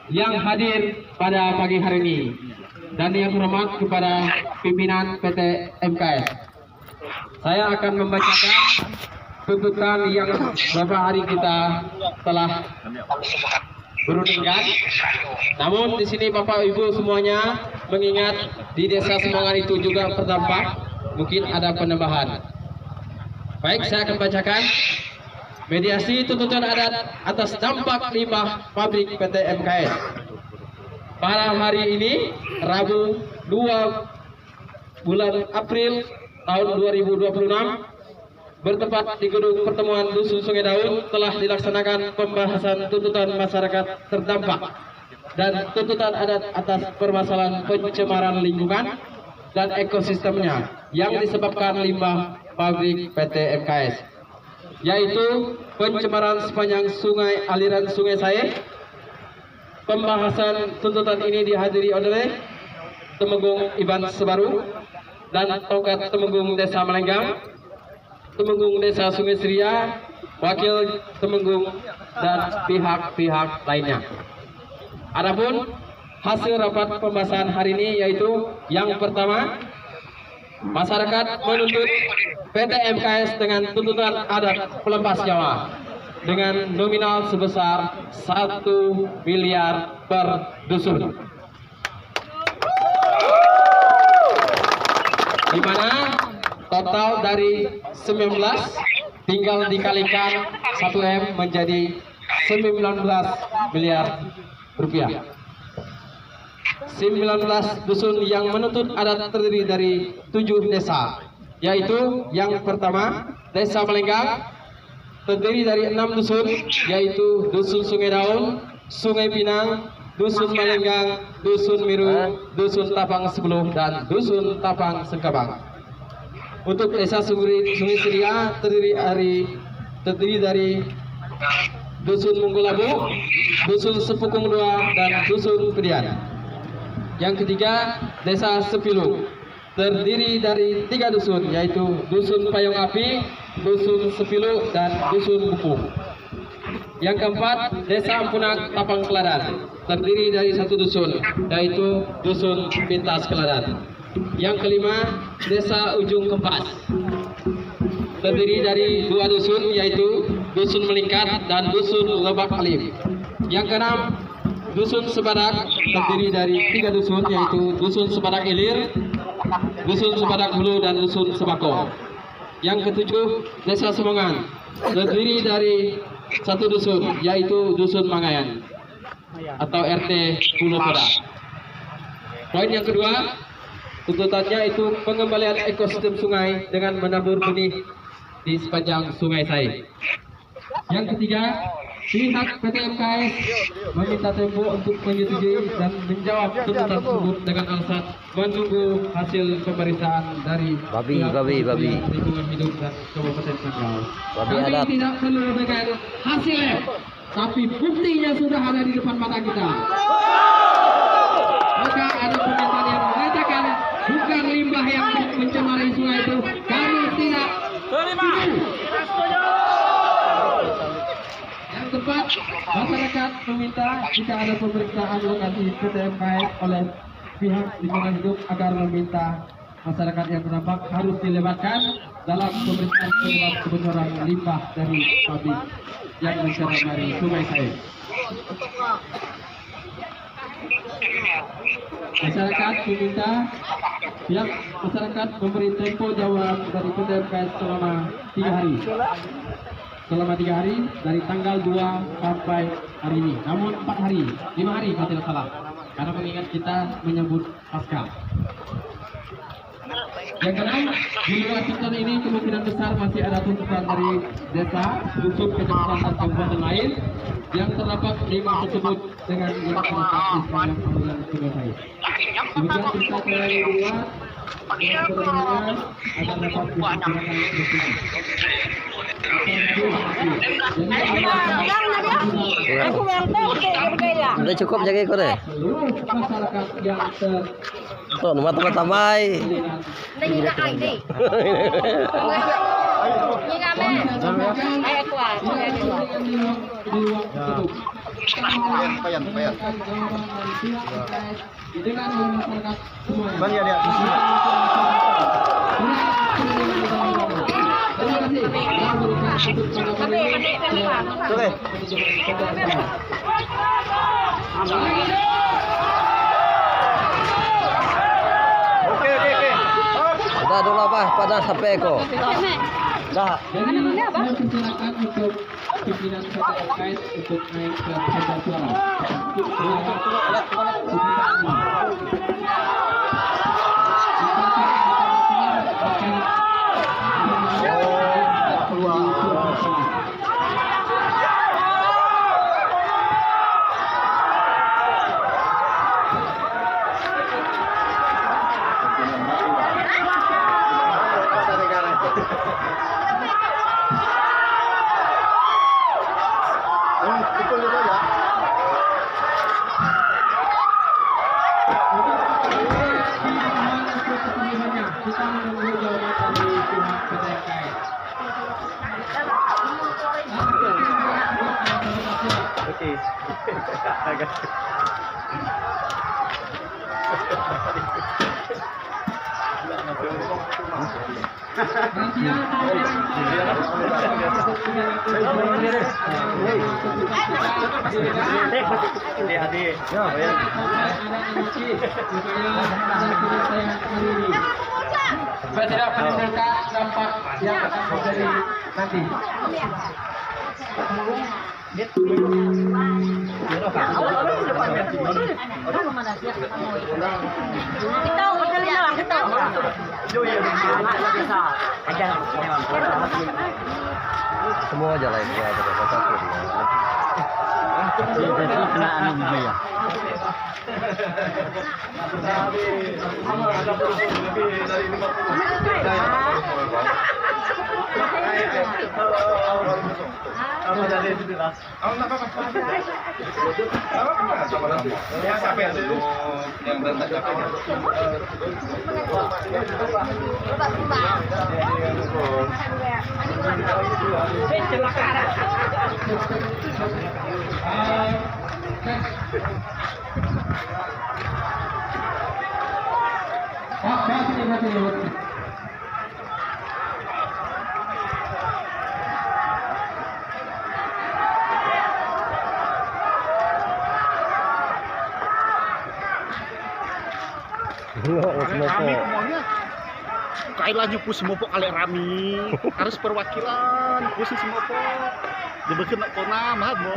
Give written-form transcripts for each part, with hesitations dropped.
yang hadir pada pagi hari ini dan yang hormat kepada pimpinan PT MKS. Saya akan membacakan tuntutan yang beberapa hari kita telah berundingkan. Namun di sini Bapak Ibu semuanya mengingat di Desa Semongan itu juga terdampak, mungkin ada penambahan. Baik, saya akan bacakan mediasi tuntutan adat atas dampak limbah pabrik PT MKS. Pada hari ini, Rabu 2 bulan April tahun 2026, bertempat di gedung pertemuan Dusun Sungai Daun, telah dilaksanakan pembahasan tuntutan masyarakat terdampak dan tuntutan adat atas permasalahan pencemaran lingkungan dan ekosistemnya yang disebabkan limbah pabrik PT MKS, yaitu pencemaran sepanjang sungai aliran Sungai Sae. Pembahasan tuntutan ini dihadiri oleh Temenggung Iban Sebaru dan Tongkat Temenggung Desa Melenggang, Temenggung Desa Sungai Seria, Wakil Temenggung, dan pihak-pihak lainnya. Adapun hasil rapat pembahasan hari ini yaitu yang pertama, masyarakat menuntut PT MKS dengan tuntutan adat pelepas nyawa dengan nominal sebesar 1 miliar per dusun, di mana total dari 19 tinggal dikalikan 1M menjadi 19 miliar rupiah. 19 dusun yang menuntut adat terdiri dari 7 desa, yaitu yang pertama Desa Melenggang terdiri dari 6 dusun, yaitu Dusun Sungai Daun, Sungai Pinang, Dusun Melenggang, Dusun Miru, Dusun Tapang 10, dan Dusun Tapang Sengkabang. Untuk Desa Sungai Seria terdiri dari Dusun Munggulabu, Dusun Sepukung 2, dan Dusun Pedian. Yang ketiga, Desa Sepilu terdiri dari 3 dusun, yaitu Dusun Payung Api, Dusun Sepilu, dan Dusun Buku. Yang keempat, Desa Ampunak Tapang Keladan terdiri dari 1 dusun, yaitu Dusun Pintas Keladan. Yang kelima, Desa Ujung Kempas terdiri dari 2 dusun, yaitu Dusun Melingkat dan Dusun Lebak Alim. Yang keenam, Dusun Sebadak terdiri dari 3 dusun, yaitu Dusun Sebadak Ilir, Dusun Sebadak Hulu, dan Dusun Sebako. Yang ketujuh, Desa Semongan terdiri dari 1 dusun, yaitu Dusun Mangayan atau RT Pulau Poda. Poin yang kedua, tuntutannya itu pengembalian ekosistem sungai dengan menabur benih di sepanjang Sungai Sae. Yang ketiga, pihak PT MKS meminta Tempo untuk menyetujui dan menjawab tuntutan tersebut dengan alasan menunggu hasil pemeriksaan dari lingkungan hidup dan Kabupaten Sanggau. Kami tidak perlu dengan hasilnya, tapi buktinya sudah ada di depan mata kita. Maka ada pernyataan yang mengatakan bukan limbah yang mencemari sungai itu, kami tidak setuju. Yang keempat, masyarakat meminta jika ada pemeriksaan lokasi PT MKS oleh pihak lingkungan hidup agar meminta masyarakat yang terdampak harus dilebatkan dalam pemeriksaan penyebab kebocoran limbah dari pabrik yang mencemari Sungai Sae. Masyarakat meminta pihak masyarakat memberi tempo jawaban dari PT MKS selama 3 hari. Selama 3 hari dari tanggal 2 sampai hari ini. Namun 4 hari, 5 hari kalau tidak salah. Karena mengingat kita menyambut Paskah. Yang keenam, di luar tuntutan ini kemungkinan besar masih ada tuntutan dari desa, dusun, kecamatan, dan kabupaten lain yang terdapat limbah tersebut dengan menggunakan praktis yang aliran Sungai Sae. Demikian cerita saya yang kedua, yang pertama agar dapat diperkirakan bersih. Udah cukup jaga ikut deh. Tuh, nomor tempat tambah. Đây là ai đi? Như là mẹ. Ai quá. Payan. Dengan masyarakat semuanya. Bang ya dia. Oke. Oke. Udah dulu apa? Pada sampai kok. Dah. Jadi silakan untuk pimpinan terkait untuk naik ke pembahasan suara. Pukul itu ya. Kita menunggu jawaban dari pihak terkait. Oke. Supaya tidak menimbulkan dampak yang akan terjadi nanti. Semua aja lah itu ada satu. Kena anu ya. Kain laju pus semua kali rami harus perwakilan pus semua po dibikin nak kona mahal mo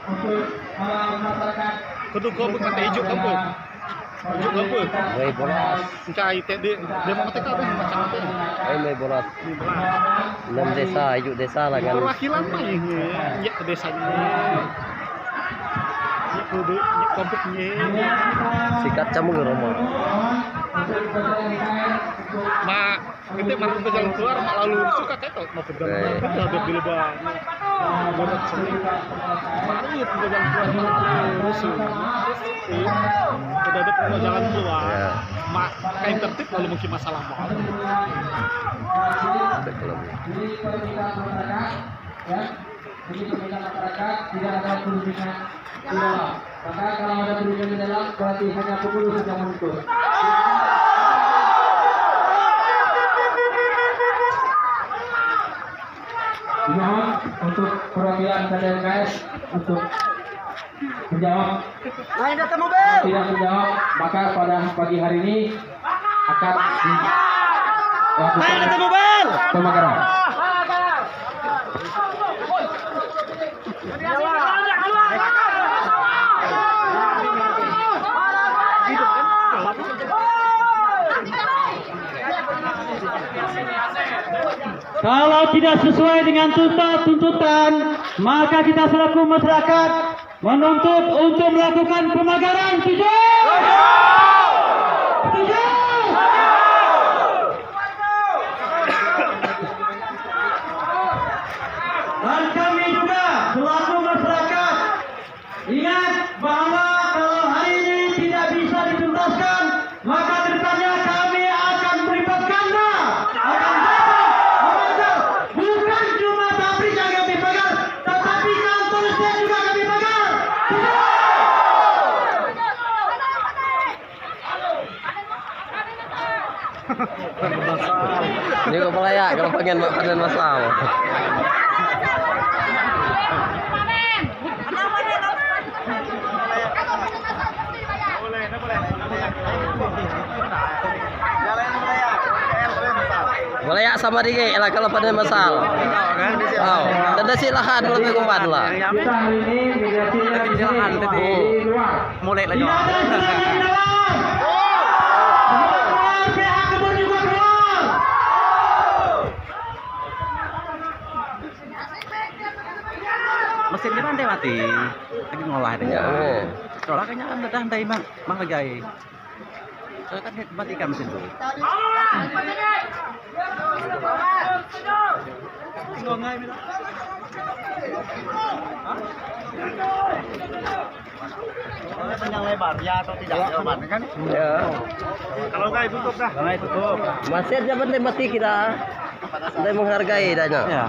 Untuk masyarakat kudu kau bukan hijau kamu hijau kamu May bolas. cai teh dia mau teka apa macam apa May bolas. 6 desa, 7 desa lah kan. perwakilan mah ini ya ke desanya ya kudu ya kelompoknya Sikat camu ke rumah. mak itu malah ke jalan keluar mak lalu suka kayak mau ke jalan keluar udah bila bang berat sendiri baru ke jalan keluar malah rusuh udah ada ke jalan keluar mak kain tertib lalu mungkin masalah mau Jadi permintaan masyarakat tidak ada perundingan di dalam. Maka kalau ada perundingan di dalam berarti hanya pengurus yang menuntut. Dimohon untuk perwakilan KDMKS untuk menjawab. Tidak menjawab, maka pada pagi hari ini akan dilakukan pemakaran. Kalau tidak sesuai dengan tuntutan, maka kita selaku masyarakat menuntut untuk melakukan pemagaran. Setuju? Setuju? Dan kami juga selaku masyarakat ingat bahwa kalau hari ini tidak bisa dituntaskan, maka kedepannya kami akan berlipat ganda, bukan cuma pabrik yang dipegang, tetapi kantor Ini kok pelayak kalau pengen panen masal. Boleh ya sama dikit lah kalau panen masal. Oh, tanda silahan lebih kuat lah. Kita hari ini mediasinya di luar. Mulai lagi. Tidak ada serangan di dalam. Keluar, pihak kebun juga keluar. Mesinnya pandai mati. Lagi ngolah dia. Oh. Soalnya kayaknya kan datang dari mang hargai. Soalnya kan matikan mesin tuh. Panjang lebar ya atau tidak lebar kan? Ya. Kalau nggak tutup dah. Nggak tutup. Masih aja penting mati kita. Kita menghargai danya. Ya.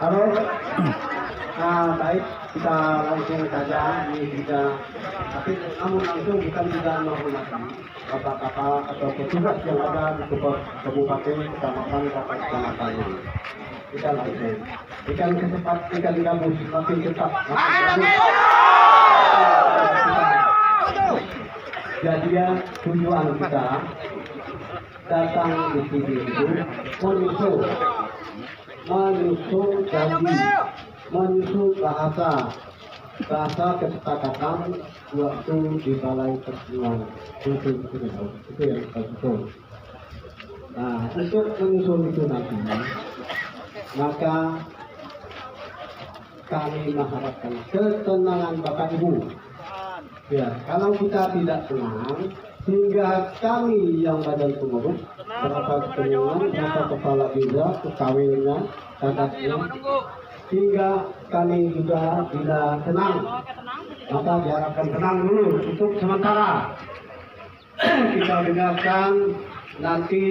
Halo. Nah, baik, kita langsung saja ini kita, tapi namun langsung bukan tidak menghormati bapak-bapak atau petugas yang ada di kabupaten, kecamatan, kecamatan ini. Kita langsung ikan kecepat, ikan gabus makin cepat. Jadi ya tujuan kita datang di sini itu menyusul janji, menyusul bahasa kesepakatan waktu di balai pertemuan itu yang kita susul. Nah, untuk menyusul itu nanti, maka kami mengharapkan ketenangan Bapak Ibu. Ya, kalau kita tidak tenang, sehingga kami yang badan pengurus, berapa ketemuan, berapa kepala desa, kekawinnya, kadatnya, sehingga kami juga tidak tenang, maka diharapkan tenang dulu untuk sementara. Kita dengarkan nanti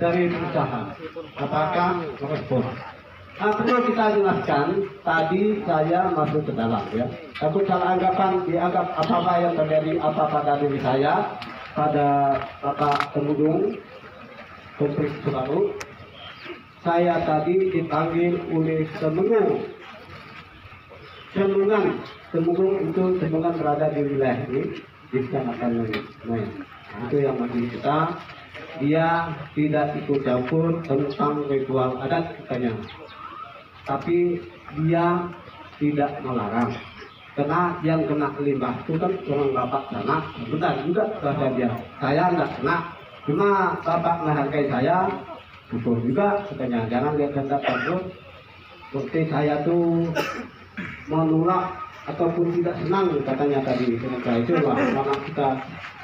dari perusahaan apakah merespon. Nah, perlu kita jelaskan, tadi saya masuk ke dalam ya. Takut salah anggapan, dianggap apa-apa yang terjadi apa pada diri saya, pada Bapak Temudung, Kompleks Suralu. Saya tadi dipanggil oleh Temenggung. Temenggung itu Temenggung berada di wilayah ini, di Kecamatan Noya. Itu yang maksud kita, dia tidak ikut campur tentang ritual adat katanya. Tapi dia tidak melarang, karena yang kena limbah itu kan orang bapak sana, benar juga bahasa dia. Saya enggak kena, cuma bapak menghargai saya, betul juga katanya. Jangan lihat hendak kabur, seperti saya tuh menolak ataupun tidak senang katanya tadi. Kenapa itu lah, karena kita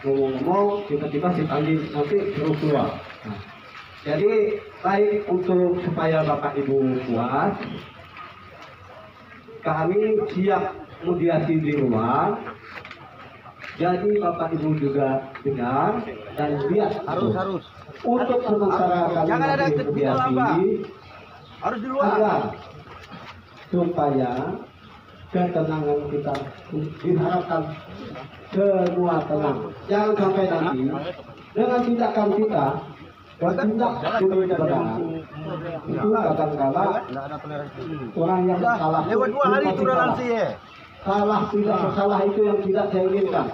ngomong-ngomong tiba-tiba dipanggil nanti terus keluar. Nah, jadi baik untuk supaya Bapak Ibu puas, kami siap mediasi di luar. Jadi Bapak Ibu juga dengar dan lihat harus untuk sementara kami masih mediasi Harus di luar. agar supaya ketenangan kita diharapkan semua tenang. Jangan sampai nanti dengan tindakan kita bertindak demi kebenaran itu kadang-kala orang yang salah Lewat 2 hari toleransi ya. salah tidak bersalah itu yang tidak saya inginkan.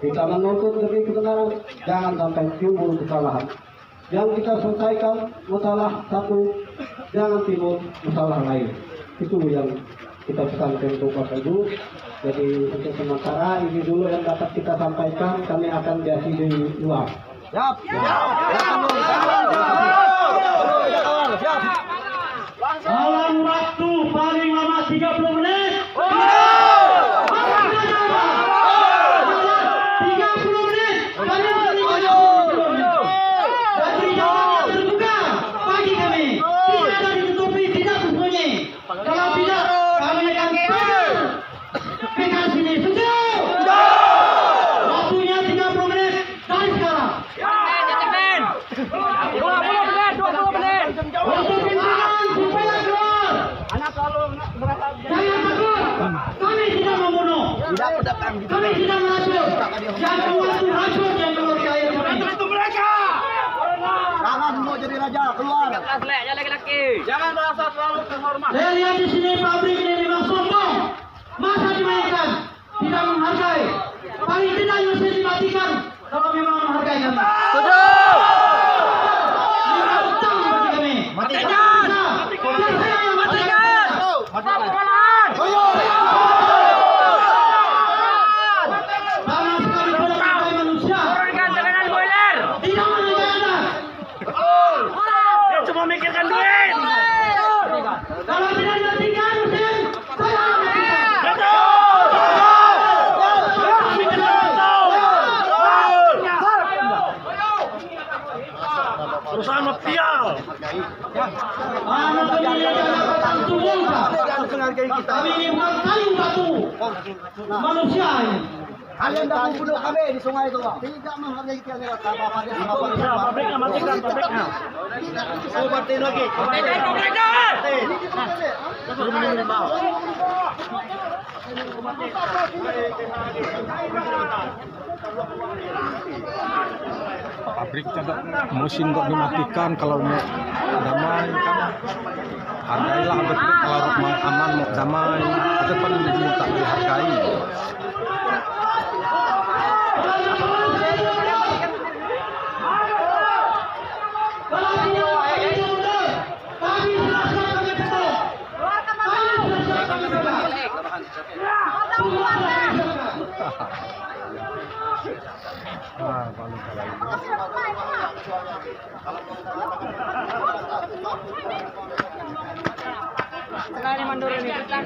Kita menuntut demi kebenaran, jangan sampai timbul kesalahan. Yang kita selesaikan masalah satu, jangan timbul masalah lain. Itu yang kita pesankan untuk Bapak Ibu. Jadi untuk sementara ini dulu yang dapat kita sampaikan. Kami akan biasi di luar. Dalam waktu paling lama 30 menit. 30 menit. Kalian jadi jalannya terbuka bagi kami. Tidak ada ditutupi, tidak sembunyi. Kalau tidak, kami akan pegang sini. Setuju? Waktunya 30 menit dari sekarang. Untuk pimpinan supaya keluar. Jangan takut. Kami tidak membunuh. Kami tidak meracun. Yang keluar itu racun yang keluar dari air kami. jadi raja, keluar. Jangan merasa terlalu terhormat. Saya lihat di sini pabrik ini memang sombong. Masa dimainkan, tidak menghargai. Paling tidak mesti dimatikan kalau memang menghargai kami. Setuju. Lima utang bagi kami. Matikan. Biar saya yang matikan. Panas sekali pada sampai manusia. Tidak menegakkan. Dia cuma mikirkan duit. Kalau tidak dimatikan, Husin, saya yang matikan. Perusahaan mafial. Anak kami yang dapat tubuhkan. Kami ini bukan kayu batu. Manusia ini. Kalian dah membunuh kami di sungai itu, Pak. Tidak menghargai kita lewat apa-apa dia apa-apa. Ya, pabriknya matikan pabriknya. Oh, batin lagi. Pabrik juga mesin kok dimatikan kalau mau damai kan hargailah pabrik kalau mau aman mau damai itu kan diminta dihargai.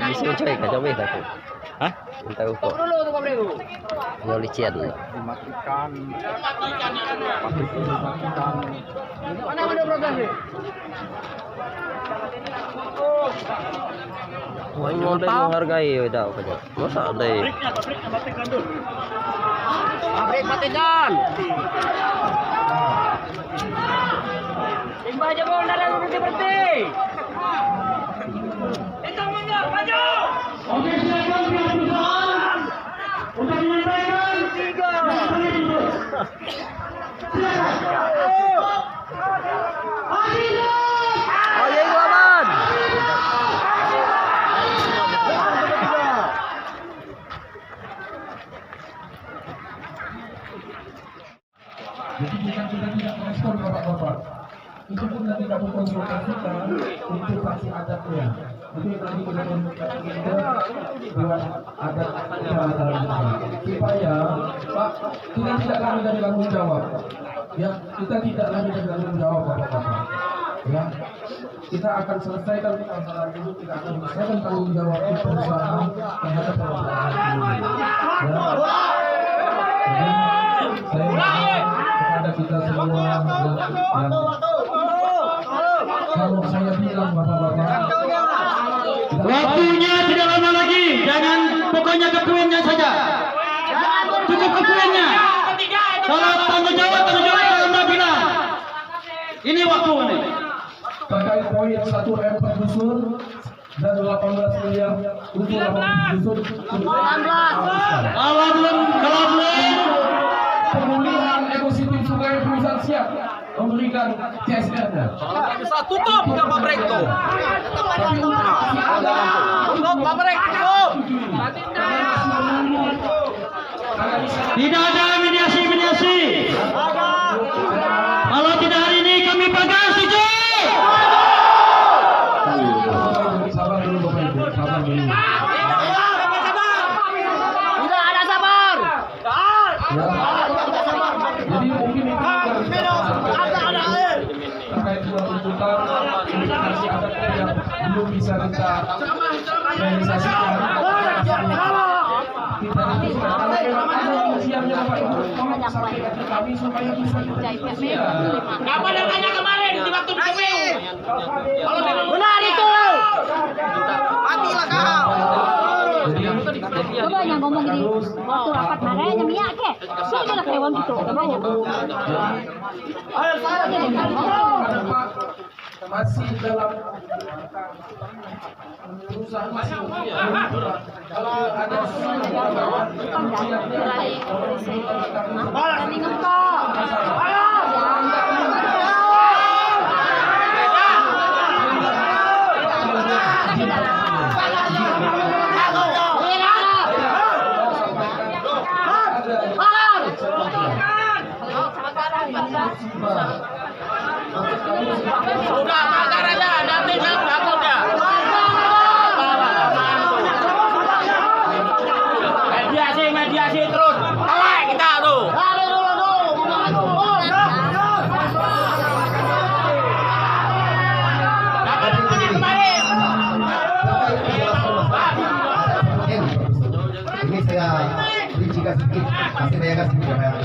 Bisa coy, kacau beda tuh. Hah? Tahu kok. Polisian. Dimatikan. Mau ada menghargai udah pokoknya. Masa ada ya? Pabriknya matikan dulu. Pabrik matikan. Timbah aja mau dalam berhenti. Oke, silakan pihak perusahaan untuk menyampaikan silakan. Ayo lawan. Jadi kita tidak merespon bapak-bapak. Itu pun nanti tidak mengkonsultasikan untuk saksi adatnya. Itu yang nanti kita konsultasikan buat adat supaya Pak tidak lari dari tanggung jawab. Ya, kita tidak lari dari tanggung jawab bapak-bapak. Ya, kita akan selesaikan masalah dulu. Kita akan selesaikan tanggung jawab di perusahaan terhadap perusahaan ini. Ya. Jadi, saya kepada kita semua yang kalau saya bilang bapak-bapak, Waktunya tidak lama lagi. Jangan pokoknya kepuinnya saja. Cukup kepuinnya. Kalau tanggung jawab Anda bilang. Ini waktu ini. terkait poin 1M per dusun dan 18 miliar untuk 18 dusun. Kalau belum Pemulihan ekosistem sungai perusahaan siap memberikan CSR-nya. Bisa tutup ke pabrik tuh. Tutup pabrik tutup. tidak ada mediasi. Kalau tidak hari ini kami pegang setuju. Sabar dulu Bapak Ibu, sabar dulu. Tidak ada sabar. Ya. Jadi mungkin itu terkait dua tuntutan implementasi adatnya yang belum bisa kita realisasikan. Kita kalau siangnya Bapak Ibu tolong sampaikan ke kami supaya bisa kita. Apa namanya kemarin di waktu PPU? Benar itu. Matilah kau. Coba yang ngomong gini, waktu rapat marahnya minyak ke? Sudah ada hewan gitu. Masih dalam urusan masih kalau ada sedikit, kasih bayangan sedikit ya, Pak.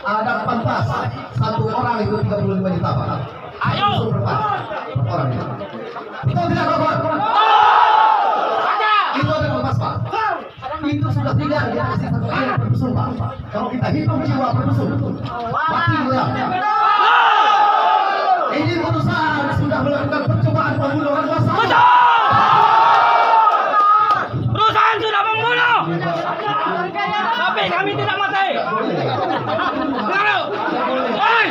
Ada pentas, satu orang itu 35 juta, Pak. Ayo. Per orang itu. Betul tidak, Bapak? Itu ada pentas, Pak. Itu sudah tidak, dia kasih satu orang berdusun, Pak. Kalau kita hitung jiwa berdusun, pasti gelap. Ini perusahaan sudah melakukan percobaan pembunuhan massal. Perusahaan sudah membunuh. Tapi kami tidak mati. Lalu, oi!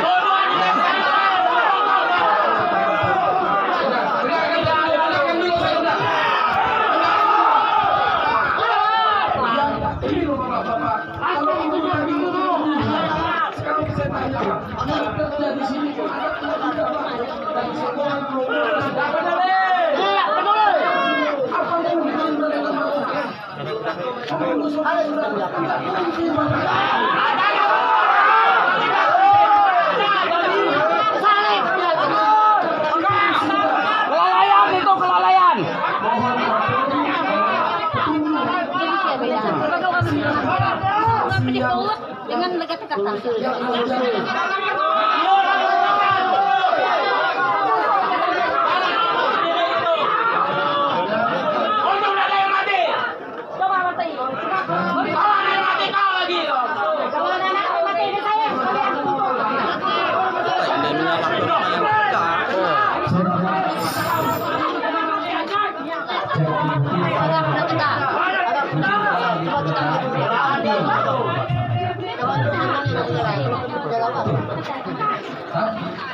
Kelalaian itu kelalaian. Dengan dekat kata.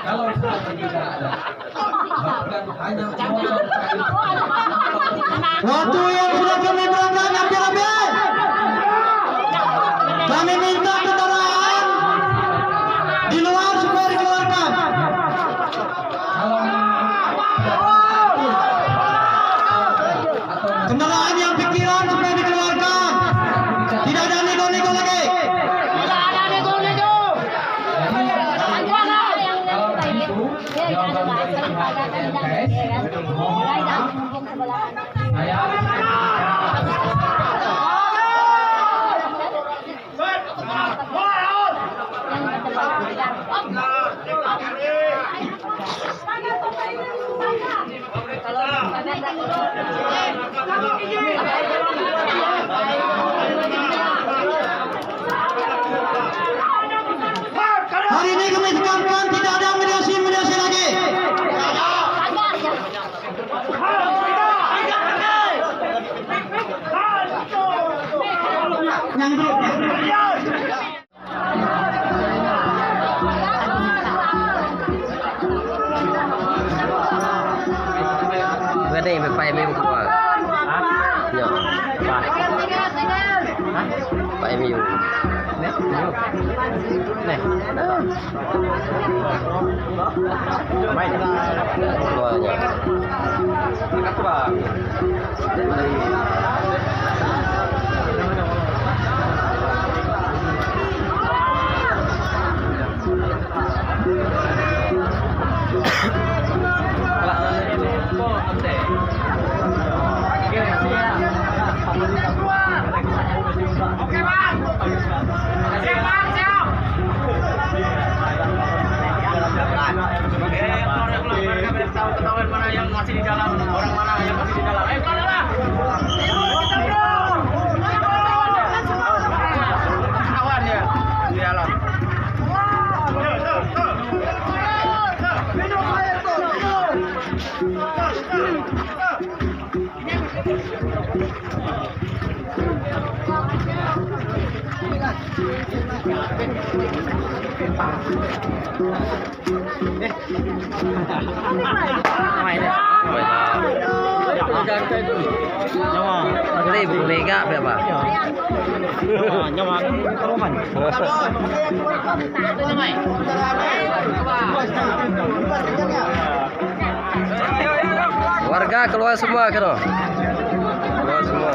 Kalau tidak ada, bahkan hanya motor Waktu yang sudah kami berikan hampir habis. Kami minta kendaraan di luar supaya dikeluarkan. Kendaraan yang pikiran supaya dikeluarkan. Tidak ada nego-nego lagi. Hari ini kami tekankan tidak ada mediasi lagi. Gede Pak MU keluar. Ya. Pak MU. Nih. Keluarnya. Oke, Bang. Siap, Bang, siap. Ketahuan mana yang masih di dalam, orang mana yang masih di dalam. Keluar lah. Ketahuan ya di dalam. Ini Bu Mega berapa? Nyawa Roman. Warga keluar semua kan? Keluar semua.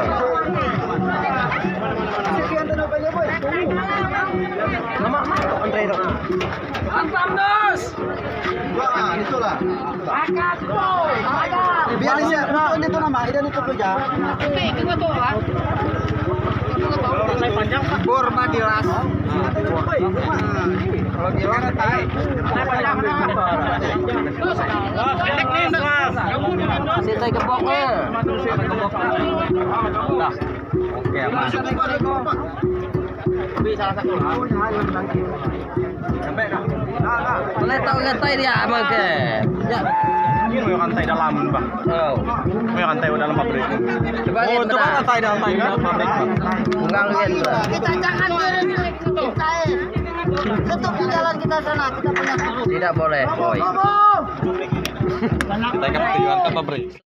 Nama Andre dong. Antamdos. Itulah. Biar lihat itu nama, ini itu kerja. Oke, itu tuh, Pak. Itu tuh. panjang Pak. Kurma dilas. Kalau bilang tai. Pendek nih, Mas. Sita gemboknya. Nah. Oke, Mas. Salah satu. Sampai kah? Boleh tahu ngetai dia emang ke? Ya. Ini mau rantai dalam, Bang. Oh. Mau rantai dalam pabrik. Coba Oh, coba rantai dalam pabrik, Bang. Enggak lihat. Kita jangan tutup di jalan kita sana. Kita punya. Tidak boleh, boy. Kita ikat tujuan ke pabrik.